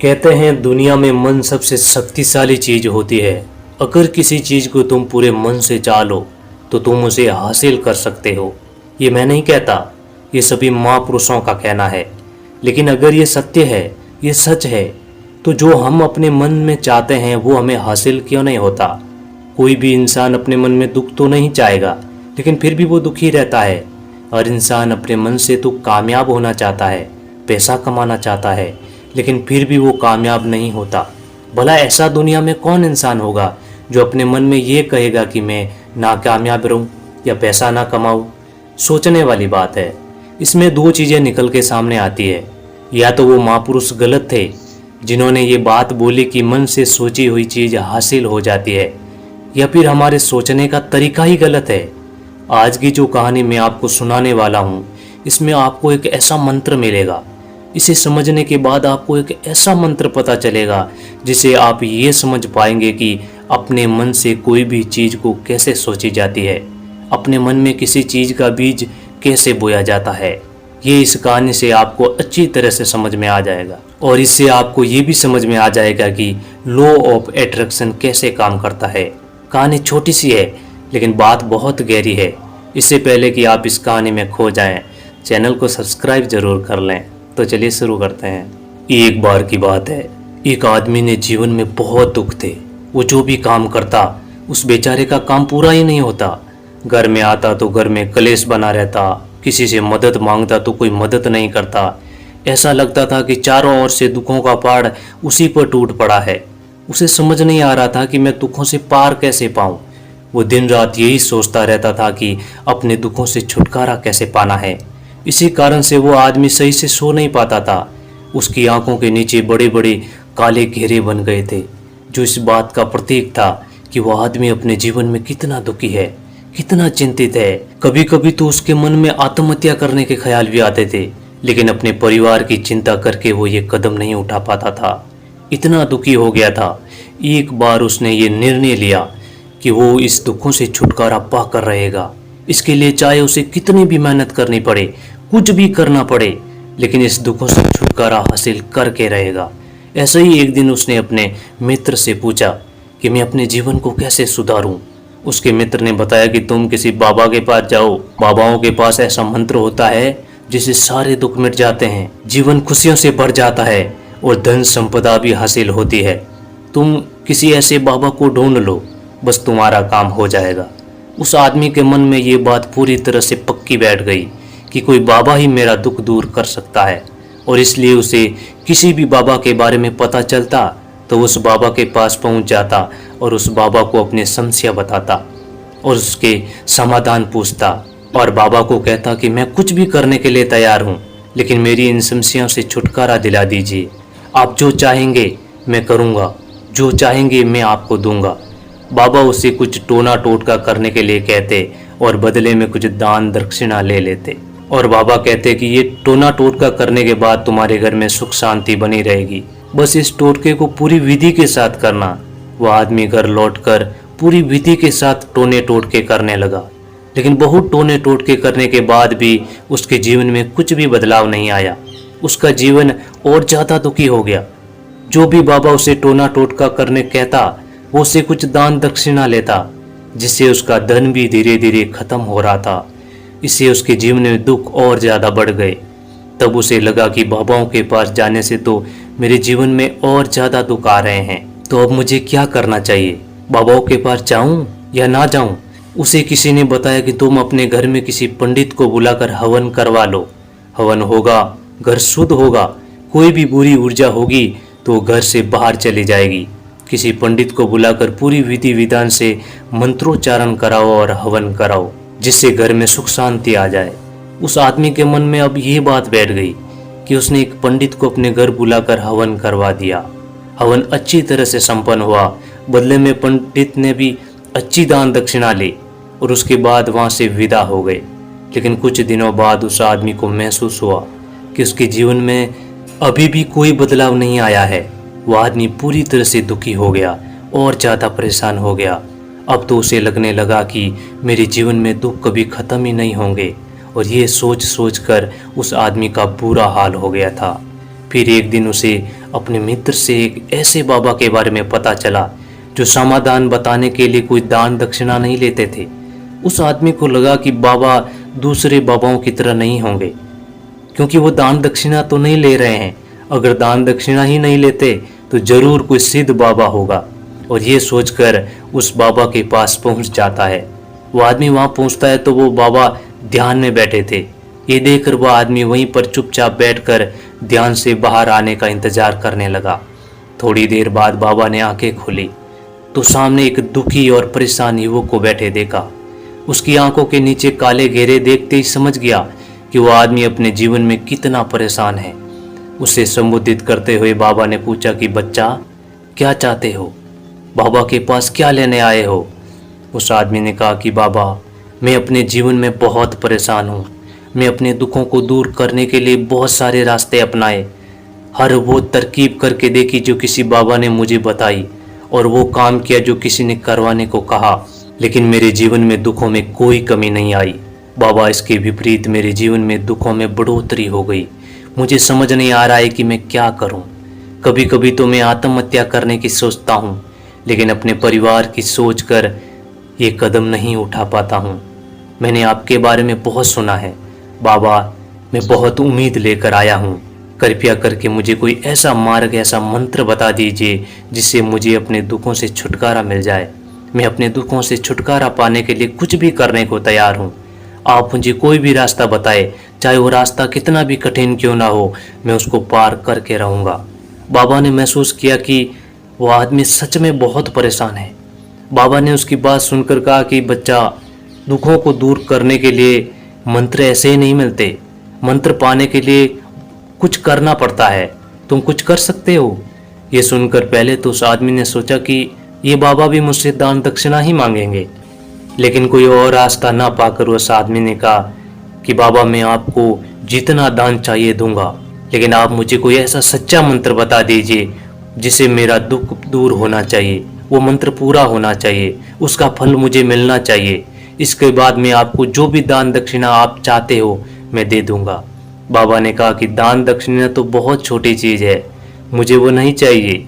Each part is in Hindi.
कहते हैं दुनिया में मन सबसे शक्तिशाली चीज होती है। अगर किसी चीज को तुम पूरे मन से चाहो तो तुम उसे हासिल कर सकते हो। ये मैं नहीं कहता, ये सभी महापुरुषों का कहना है। लेकिन अगर ये सत्य है, ये सच है, तो जो हम अपने मन में चाहते हैं वो हमें हासिल क्यों नहीं होता। कोई भी इंसान अपने मन में दुख तो नहीं चाहेगा, लेकिन फिर भी वो दुखी रहता है। हर इंसान अपने मन से तो कामयाब होना चाहता है, पैसा कमाना चाहता है, लेकिन फिर भी वो कामयाब नहीं होता। भला ऐसा दुनिया में कौन इंसान होगा जो अपने मन में ये कहेगा कि मैं नाकामयाब रहूं या पैसा ना कमाऊं। सोचने वाली बात है। इसमें दो चीज़ें निकल के सामने आती है। या तो वो महापुरुष गलत थे जिन्होंने ये बात बोली कि मन से सोची हुई चीज़ हासिल हो जाती है, या फिर हमारे सोचने का तरीका ही गलत है। आज की जो कहानी मैं आपको सुनाने वाला हूँ, इसमें आपको एक ऐसा मंत्र मिलेगा। इसे समझने के बाद आपको एक ऐसा मंत्र पता चलेगा जिसे आप ये समझ पाएंगे कि अपने मन से कोई भी चीज़ को कैसे सोची जाती है, अपने मन में किसी चीज़ का बीज कैसे बोया जाता है। ये इस कहानी से आपको अच्छी तरह से समझ में आ जाएगा, और इससे आपको ये भी समझ में आ जाएगा कि लॉ ऑफ अट्रैक्शन कैसे काम करता है। कहानी छोटी सी है लेकिन बात बहुत गहरी है। इससे पहले कि आप इस कहानी में खो जाएं, चैनल को सब्सक्राइब जरूर कर लें। तो चलिए शुरू करते हैं। एक बार की बात है, एक आदमी ने जीवन में बहुत दुख थे। वो जो भी काम करता उस बेचारे का काम पूरा ही नहीं होता। घर में आता तो घर में कलेश बना रहता, किसी से मदद मांगता तो कोई मदद नहीं करता। ऐसा लगता था कि चारों ओर से दुखों का पहाड़ उसी पर टूट पड़ा है। उसे समझ नहीं आ रहा था कि मैं दुखों से पार कैसे पाऊं। वो दिन रात यही सोचता रहता था कि अपने दुखों से छुटकारा कैसे पाना है। इसी कारण से वो आदमी सही से सो नहीं पाता था। उसकी आंखों के नीचे बड़े बड़े काले घेरे बन गए थे, जो इस बात का प्रतीक था कि वह आदमी अपने जीवन में कितना दुखी है, कितना चिंतित है। कभी कभी तो उसके मन में आत्महत्या करने के ख्याल भी आते थे, लेकिन अपने परिवार की चिंता करके वो ये कदम नहीं उठा पाता था। इतना दुखी हो गया था। एक बार उसने ये निर्णय लिया कि वो इस दुखों से छुटकारा पाकर रहेगा। इसके लिए चाहे उसे कितनी भी मेहनत करनी पड़े, कुछ भी करना पड़े, लेकिन इस दुखों से छुटकारा हासिल करके रहेगा। ऐसे ही एक दिन उसने अपने मित्र से पूछा कि मैं अपने जीवन को कैसे सुधारूं। उसके मित्र ने बताया कि तुम किसी बाबा के पास जाओ। बाबाओं के पास ऐसा मंत्र होता है जिससे सारे दुख मिट जाते हैं, जीवन खुशियों से भर जाता है और धन संपदा भी हासिल होती है। तुम किसी ऐसे बाबा को ढूंढ लो, बस तुम्हारा काम हो जाएगा। उस आदमी के मन में ये बात पूरी तरह से पक्की बैठ गई कि कोई बाबा ही मेरा दुख दूर कर सकता है, और इसलिए उसे किसी भी बाबा के बारे में पता चलता तो उस बाबा के पास पहुंच जाता और उस बाबा को अपनी समस्या बताता और उसके समाधान पूछता, और बाबा को कहता कि मैं कुछ भी करने के लिए तैयार हूं, लेकिन मेरी इन समस्याओं से छुटकारा दिला दीजिए। आप जो चाहेंगे मैं करूंगा, जो चाहेंगे मैं आपको दूंगा। बाबा उसे कुछ टोना टोटका करने के लिए कहते और बदले में कुछ दान दक्षिणा ले लेते, और बाबा कहते कि ये टोना टोटका करने के बाद तुम्हारे घर में सुख शांति बनी रहेगी, बस इस टोटके को पूरी विधि के साथ करना। वह आदमी घर लौटकर पूरी विधि के साथ टोने टोटके करने लगा, लेकिन बहुत टोने टोटके करने के बाद भी उसके जीवन में कुछ भी बदलाव नहीं आया। उसका जीवन और ज़्यादा दुखी हो गया। जो भी बाबा उसे टोना टोटका करने कहता वो उससे कुछ दान दक्षिणा लेता, जिससे उसका धन भी धीरे धीरे खत्म हो रहा था। इससे उसके जीवन में दुख और ज़्यादा बढ़ गए। तब उसे लगा कि बाबाओं के पास जाने से तो मेरे जीवन में और ज़्यादा दुख आ रहे हैं, तो अब मुझे क्या करना चाहिए? बाबाओं के पास जाऊं या ना जाऊं? उसे किसी ने बताया कि तुम अपने घर में किसी पंडित को बुलाकर हवन करवा लो। हवन होगा, घर शुद्ध होगा, कोई भी बुरी ऊर्जा होगी तो घर से बाहर चली जाएगी। किसी पंडित को बुलाकर पूरी विधि विधान से मंत्रोच्चारण कराओ और हवन कराओ, जिससे घर में सुख शांति आ जाए। उस आदमी के मन में अब ये बात बैठ गई कि उसने एक पंडित को अपने घर बुलाकर हवन करवा दिया। हवन अच्छी तरह से संपन्न हुआ। बदले में पंडित ने भी अच्छी दान दक्षिणा ली और उसके बाद वहां से विदा हो गए। लेकिन कुछ दिनों बाद उस आदमी को महसूस हुआ कि उसके जीवन में अभी भी कोई बदलाव नहीं आया है। वह आदमी पूरी तरह से दुखी हो गया और ज़्यादा परेशान हो गया। अब तो उसे लगने लगा कि मेरे जीवन में दुख कभी ख़त्म ही नहीं होंगे, और ये सोच सोच कर उस आदमी का बुरा हाल हो गया था। फिर एक दिन उसे अपने मित्र से एक ऐसे बाबा के बारे में पता चला जो समाधान बताने के लिए कोई दान दक्षिणा नहीं लेते थे। उस आदमी को लगा कि बाबा दूसरे बाबाओं की तरह नहीं होंगे, क्योंकि वो दान दक्षिणा तो नहीं ले रहे हैं। अगर दान दक्षिणा ही नहीं लेते तो जरूर कोई सिद्ध बाबा होगा, और ये सोचकर उस बाबा के पास पहुंच जाता है। वो आदमी वहां पहुंचता है तो वो बाबा ध्यान में बैठे थे। ये देखकर वह आदमी वहीं पर चुपचाप बैठकर ध्यान से बाहर आने का इंतजार करने लगा। थोड़ी देर बाद बाबा ने आंखें खोली तो सामने एक दुखी और परेशान युवक को बैठे देखा। उसकी आंखों के नीचे काले घेरे देखते ही समझ गया कि वह आदमी अपने जीवन में कितना परेशान है। उसे संबोधित करते हुए बाबा ने पूछा कि बच्चा, क्या चाहते हो? बाबा के पास क्या लेने आए हो? उस आदमी ने कहा कि बाबा, मैं अपने जीवन में बहुत परेशान हूँ। मैं अपने दुखों को दूर करने के लिए बहुत सारे रास्ते अपनाए, हर वो तरकीब करके देखी जो किसी बाबा ने मुझे बताई, और वो काम किया जो किसी ने करवाने को कहा, लेकिन मेरे जीवन में दुखों में कोई कमी नहीं आई। बाबा, इसके विपरीत मेरे जीवन में दुखों में बढ़ोतरी हो गई। मुझे समझ नहीं आ रहा है कि मैं क्या करूं। कभी कभी तो मैं आत्महत्या करने की सोचता हूं, लेकिन अपने परिवार की सोच कर ये कदम नहीं उठा पाता हूं। मैंने आपके बारे में बहुत सुना है बाबा, मैं बहुत उम्मीद लेकर आया हूं। कृपया करके मुझे कोई ऐसा मार्ग, ऐसा मंत्र बता दीजिए जिससे मुझे अपने दुखों से छुटकारा मिल जाए। मैं अपने दुखों से छुटकारा पाने के लिए कुछ भी करने को तैयार हूँ। आप मुझे कोई भी रास्ता बताए, चाहे वो रास्ता कितना भी कठिन क्यों ना हो, मैं उसको पार करके रहूँगा। बाबा ने महसूस किया कि वो आदमी सच में बहुत परेशान है। बाबा ने उसकी बात सुनकर कहा कि बच्चा, दुखों को दूर करने के लिए मंत्र ऐसे ही नहीं मिलते। मंत्र पाने के लिए कुछ करना पड़ता है। तुम कुछ कर सकते हो। ये सुनकर पहले तो उस आदमी ने सोचा कि ये बाबा भी मुझसे दान दक्षिणा ही मांगेंगे, लेकिन कोई और रास्ता ना पाकर उस आदमी ने कहा कि बाबा, मैं आपको जितना दान चाहिए दूंगा, लेकिन आप मुझे कोई ऐसा सच्चा मंत्र बता दीजिए जिसे मेरा दुख दूर होना चाहिए, वो मंत्र पूरा होना चाहिए, उसका फल मुझे मिलना चाहिए। इसके बाद मैं आपको जो भी दान दक्षिणा आप चाहते हो मैं दे दूंगा। बाबा ने कहा कि दान दक्षिणा तो बहुत छोटी चीज़ है, मुझे वो नहीं चाहिए।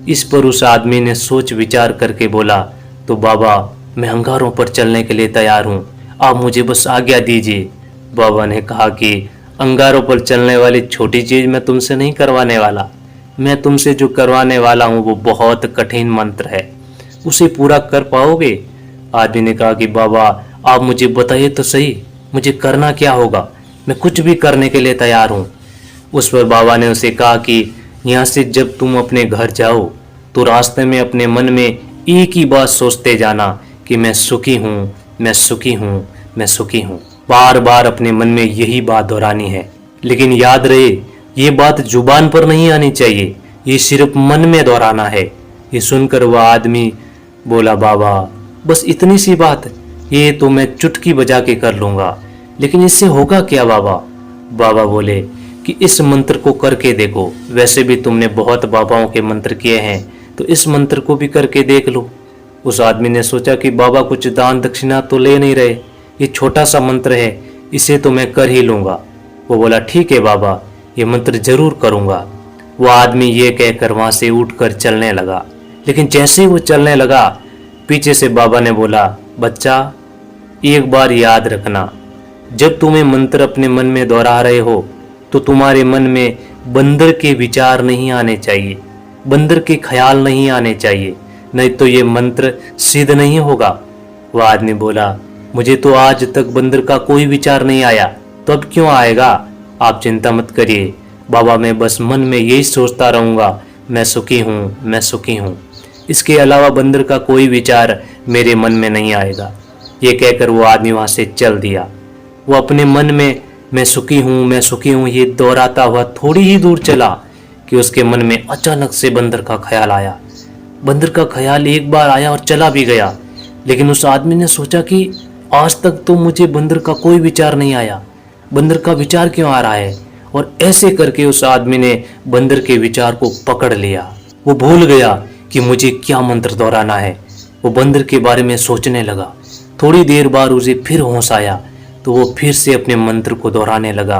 इस पर उस आदमी ने सोच विचार करके बोला, तो बाबा, मैं अंगारों पर चलने के लिए तैयार हूँ, आप मुझे बस आज्ञा दीजिए। बाबा ने कहा कि अंगारों पर चलने वाली छोटी चीज़ मैं तुमसे नहीं करवाने वाला। मैं तुमसे जो करवाने वाला हूँ वो बहुत कठिन मंत्र है, उसे पूरा कर पाओगे? आदमी ने कहा कि बाबा, आप मुझे बताइए तो सही, मुझे करना क्या होगा? मैं कुछ भी करने के लिए तैयार हूँ। उस पर बाबा ने उसे कहा कि यहाँ से जब तुम अपने घर जाओ तो रास्ते में अपने मन में एक ही बात सोचते जाना कि मैं सुखी हूँ, मैं सुखी हूँ, मैं सुखी हूँ। बार बार अपने मन में यही बात दोहरानी है, लेकिन याद रहे ये बात जुबान पर नहीं आनी चाहिए, ये सिर्फ मन में दोहराना है। ये सुनकर वह आदमी बोला, बाबा, बस इतनी सी बात, ये तो मैं चुटकी बजा के कर लूँगा, लेकिन इससे होगा क्या बाबा? बाबा बोले कि इस मंत्र को करके देखो। वैसे भी तुमने बहुत बाबाओं के मंत्र किए हैं, तो इस मंत्र को भी करके देख लो। उस आदमी ने सोचा कि बाबा कुछ दान दक्षिणा तो ले नहीं रहे, ये छोटा सा मंत्र है, इसे तो मैं कर ही लूँगा। वो बोला, ठीक है बाबा, ये मंत्र जरूर करूँगा। वह आदमी ये कहकर वहाँ से उठकर चलने लगा, लेकिन जैसे ही वो चलने लगा, पीछे से बाबा ने बोला, बच्चा, एक बार याद रखना, जब तुम्हें मंत्र अपने मन में दोहरा रहे हो तो तुम्हारे मन में बंदर के विचार नहीं आने चाहिए, बंदर के ख्याल नहीं आने चाहिए, नहीं तो ये मंत्र सिद्ध नहीं होगा। वह आदमी बोला, मुझे तो आज तक बंदर का कोई विचार नहीं आया, तो अब क्यों आएगा? आप चिंता मत करिए बाबा, मैं बस मन में यही सोचता रहूँगा, मैं सुखी हूँ, मैं सुखी हूँ। इसके अलावा बंदर का कोई विचार मेरे मन में नहीं आएगा। ये कहकर वो आदमी वहाँ से चल दिया। वो अपने मन में मैं सुखी हूँ, मैं सुखी हूँ ये दोहराता हुआ थोड़ी ही दूर चला कि उसके मन में अचानक से बंदर का ख्याल आया। बंदर का ख्याल एक बार आया और चला भी गया, लेकिन उस आदमी ने सोचा कि आज तक तो मुझे बंदर का कोई विचार नहीं आया, बंदर का विचार क्यों आ रहा है? और ऐसे करके उस आदमी ने बंदर के विचार को पकड़ लिया। वो भूल गया कि मुझे क्या मंत्र दोहराना है। वो बंदर के बारे में सोचने लगा। थोड़ी देर बाद उसे फिर होश आया तो वो फिर से अपने मंत्र को दोहराने लगा,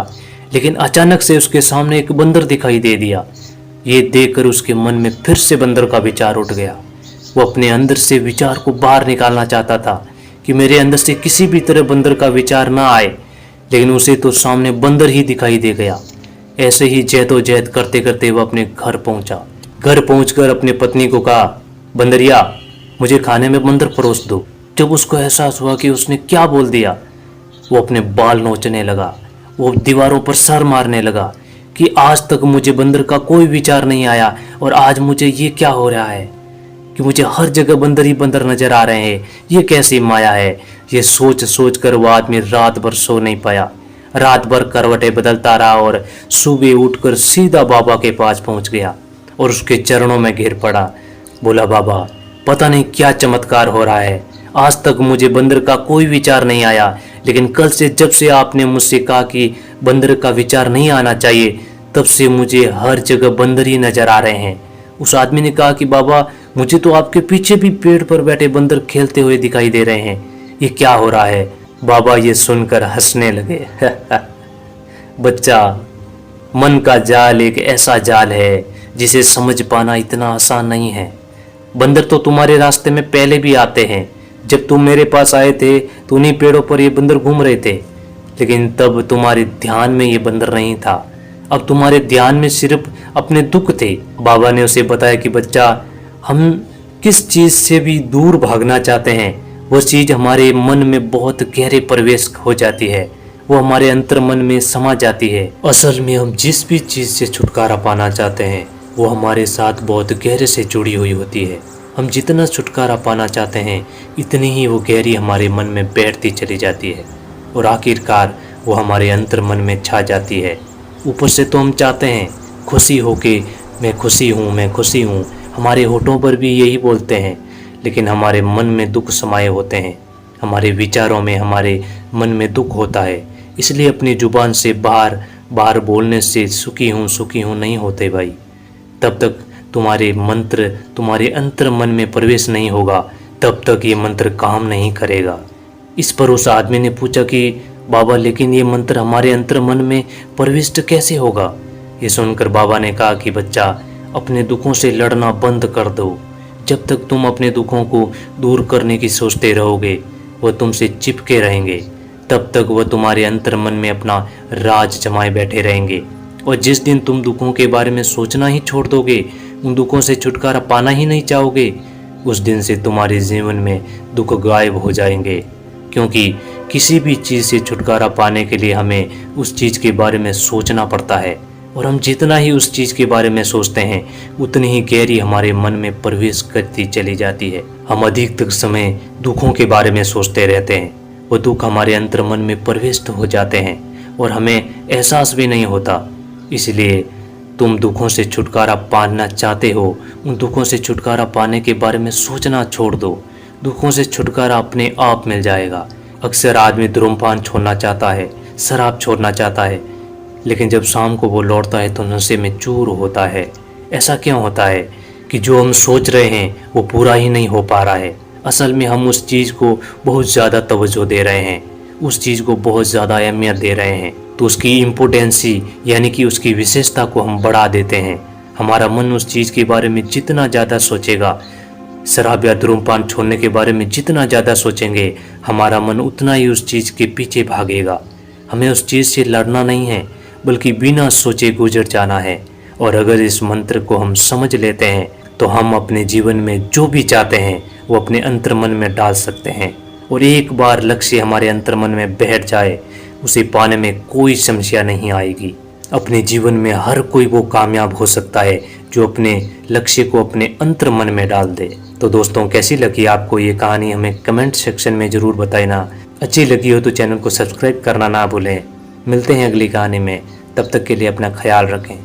लेकिन अचानक से उसके सामने एक बंदर दिखाई दे दिया। ये देखकर उसके मन में फिर से बंदर का विचार उठ गया। वो अपने अंदर से विचार को बाहर निकालना चाहता था कि मेरे अंदर से किसी भी तरह बंदर का विचार ना आए, लेकिन उसे तो सामने बंदर ही दिखाई दे गया। ऐसे ही जहदोजहद करते करते वह अपने घर पहुंचा। घर पहुंचकर अपने पत्नी को कहा, बंदरिया मुझे खाने में बंदर परोस दो। जब उसको एहसास हुआ कि उसने क्या बोल दिया, वो अपने बाल नोचने लगा। वो दीवारों पर सर मारने लगा कि आज तक मुझे बंदर का कोई विचार नहीं आया और आज मुझे ये क्या हो रहा है कि मुझे हर जगह बंदर ही बंदर नजर आ रहे हैं। ये कैसी माया है। ये सोच सोच कर वो आदमी रात भर सो नहीं पाया। रात भर करवटें बदलता रहा और सुबह उठकर सीधा बाबा के पास पहुंच गया और उसके चरणों में गिर पड़ा। बोला, बाबा पता नहीं क्या चमत्कार हो रहा है। आज तक मुझे बंदर का कोई विचार नहीं आया, लेकिन कल से जब से आपने मुझसे कहा कि बंदर का विचार नहीं आना चाहिए, तब से मुझे हर जगह बंदर ही नजर आ रहे हैं। उस आदमी ने कहा कि बाबा मुझे तो आपके पीछे भी पेड़ पर बैठे बंदर खेलते हुए दिखाई दे रहे हैं। ये क्या हो रहा है। बाबा ये सुनकर हंसने लगे। बच्चा, मन का जाल एक ऐसा जाल है जिसे समझ पाना इतना आसान नहीं है। बंदर तो तुम्हारे रास्ते में पहले भी आते हैं। जब तुम मेरे पास आए थे तो उन्हीं पेड़ों पर ये बंदर घूम रहे थे, लेकिन तब तुम्हारे ध्यान में ये बंदर नहीं था। अब तुम्हारे ध्यान में सिर्फ अपने दुख थे। बाबा ने उसे बताया कि बच्चा, हम किस चीज़ से भी दूर भागना चाहते हैं, वो चीज़ हमारे मन में बहुत गहरे प्रवेश हो जाती है। वो हमारे अंतर मन में समा जाती है। असल में हम जिस भी चीज़ से छुटकारा पाना चाहते हैं वो हमारे साथ बहुत गहरे से जुड़ी हुई होती है। हम जितना छुटकारा पाना चाहते हैं इतनी ही वो गहरी हमारे मन में बैठती चली जाती है और आखिरकार वो हमारे अंतर मन में छा जाती है। ऊपर से तो हम चाहते हैं खुशी हो के मैं खुशी हूँ, मैं खुशी हूँ। हमारे होठों पर भी यही बोलते हैं, लेकिन हमारे मन में दुख समाये होते हैं। हमारे विचारों में, हमारे मन में दुख होता है। इसलिए अपनी जुबान से बाहर बाहर बोलने से सुखी हूँ नहीं होते भाई। तब तक तुम्हारे मंत्र तुम्हारे अंतर मन में प्रवेश नहीं होगा, तब तक ये मंत्र काम नहीं करेगा। इस पर उस आदमी ने पूछा कि बाबा, लेकिन ये मंत्र हमारे अंतर मन में प्रविष्ट कैसे होगा। ये सुनकर बाबा ने कहा कि बच्चा, अपने दुखों से लड़ना बंद कर दो। जब तक तुम अपने दुखों को दूर करने की सोचते रहोगे, वह तुमसे चिपके रहेंगे। तब तक वह तुम्हारे अंतर मन में अपना राज जमाए बैठे रहेंगे। और जिस दिन तुम दुखों के बारे में सोचना ही छोड़ दोगे, उन दुखों से छुटकारा पाना ही नहीं चाहोगे, उस दिन से तुम्हारे जीवन में दुख गायब हो जाएंगे। क्योंकि किसी भी चीज़ से छुटकारा पाने के लिए हमें उस चीज़ के बारे में सोचना पड़ता है, और हम जितना ही उस चीज़ के बारे में सोचते हैं उतनी ही गहरी हमारे मन में प्रवेश करती चली जाती है। हम अधिकतर समय दुखों के बारे में सोचते रहते हैं। वो दुख हमारे अंतर मन में प्रविष्ट हो जाते हैं और हमें एहसास भी नहीं होता। इसलिए तुम दुखों से छुटकारा पाना चाहते हो, उन दुखों से छुटकारा पाने के बारे में सोचना छोड़ दो। दुखों से छुटकारा अपने आप मिल जाएगा। अक्सर आदमी धूम्रपान छोड़ना चाहता है, शराब छोड़ना चाहता है, लेकिन जब शाम को वो लौटता है तो नशे में चूर होता है। ऐसा क्यों होता है कि जो हम सोच रहे हैं वो पूरा ही नहीं हो पा रहा है। असल में हम उस चीज़ को बहुत ज़्यादा तवज्जो दे रहे हैं, उस चीज़ को बहुत ज़्यादा अहमियत दे रहे हैं, तो उसकी इम्पोर्टेंसी यानी कि उसकी विशेषता को हम बढ़ा देते हैं। हमारा मन उस चीज़ के बारे में जितना ज़्यादा सोचेगा, शराब या धूम्रपान छोड़ने के बारे में जितना ज़्यादा सोचेंगे, हमारा मन उतना ही उस चीज़ के पीछे भागेगा। हमें उस चीज़ से लड़ना नहीं है, बल्कि बिना सोचे गुजर जाना है। और अगर इस मंत्र को हम समझ लेते हैं तो हम अपने जीवन में जो भी चाहते हैं वो अपने अंतर मन में डाल सकते हैं। और एक बार लक्ष्य हमारे अंतर मन में बैठ जाए, उसे पाने में कोई समस्या नहीं आएगी। अपने जीवन में हर कोई वो कामयाब हो सकता है जो अपने लक्ष्य को अपने अंतर मन में डाल दे। तो दोस्तों, कैसी लगी आपको ये कहानी हमें कमेंट सेक्शन में ज़रूर बताना। अच्छी लगी हो तो चैनल को सब्सक्राइब करना ना भूलें। मिलते हैं अगली कहानी में, तब तक के लिए अपना ख्याल रखें।